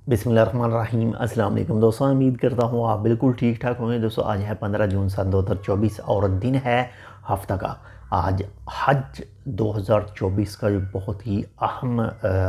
बिस्मिल्लाहिर्रहमानिर्रहीम। अस्सलाम वालेकुम दोस्तों, उम्मीद करता हूँ आप बिल्कुल ठीक ठाक होंगे। दोस्तों आज है 15 जून सन 2024 और दिन है हफ्ता का। आज हज 2024 का जो बहुत ही अहम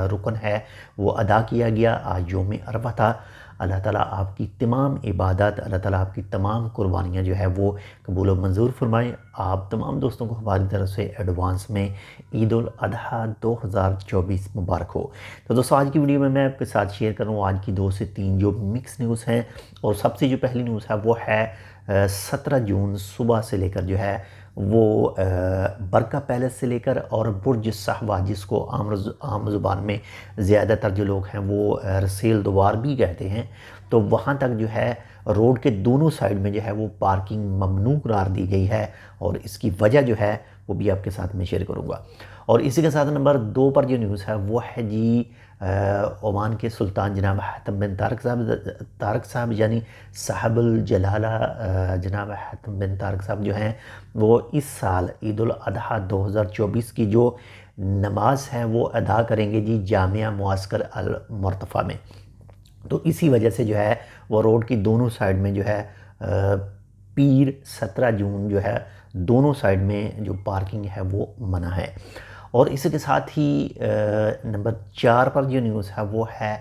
रुकन है वो अदा किया गया। आज यौम अरफा था। अल्लाह ताला आपकी तमाम इबादत, अल्लाह ताला आपकी तमाम कुर्बानियाँ जो है वो कबूल व मंजूर फरमाए। आप तमाम दोस्तों को हमारी तरफ से एडवांस में ईद उल अजहा 2024 मुबारक हो। तो दोस्तों आज की वीडियो में मैं आपके साथ शेयर कर रहा हूँ आज की 2 से 3 जो मिक्स न्यूज़ हैं। और सबसे जो पहली न्यूज़ है वो है 17 जून सुबह से लेकर जो है वो बरका पैलेस से लेकर और बुर्ज साहबा, जिसको आम ज़ुबान में ज़्यादातर जो लोग हैं वो रसेल द्वार भी कहते हैं, तो वहाँ तक जो है रोड के दोनों साइड में जो है वो पार्किंग ममनू करार दी गई है। और इसकी वजह जो है वो भी आपके साथ में शेयर करूँगा। और इसी के साथ नंबर 2 पर जो न्यूज़ है वो है जी ओमान के सुल्तान जनाब हातम बिन तारक साहब यानी साहिबुल जलाला जनाब हातम बिन तारक साहब जो हैं वो इस साल ईद उल अजहा 2024 की जो नमाज है वो अदा करेंगे जी जामिया मुआस्कर अल मुर्तफ़ा में। तो इसी वजह से जो है वो रोड की दोनों साइड में जो है पीर 17 जून जो है दोनों साइड में जो पार्किंग है वो मना है। और इसी के साथ ही नंबर 4 पर जो न्यूज़ है वो है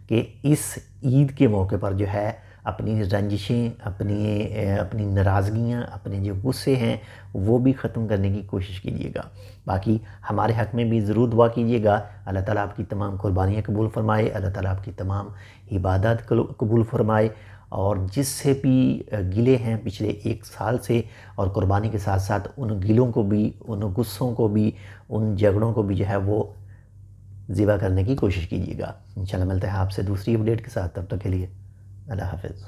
कि इस ईद के मौके पर जो है अपनी रंजिशें, अपनी नाराज़गियाँ, अपने जो गुस्से हैं वो भी ख़त्म करने की कोशिश कीजिएगा। बाकी हमारे हक़ में भी ज़रूर दुआ कीजिएगा। अल्लाह ताला आपकी तमाम कुर्बानियाँ कबूल फ़रमाए, अल्लाह ताला आपकी तमाम इबादत कबूल फ़रमाए। और जिससे भी गिले हैं पिछले 1 साल से, और कुर्बानी के साथ साथ उन गिलों को भी, उन गुस्सों को भी, उन झगड़ों को भी जो है वो ज़िबा करने की कोशिश कीजिएगा। इंशाल्लाह मिलते हैं आपसे दूसरी अपडेट के साथ। तब तक के लिए अल्लाह हाफ़िज़।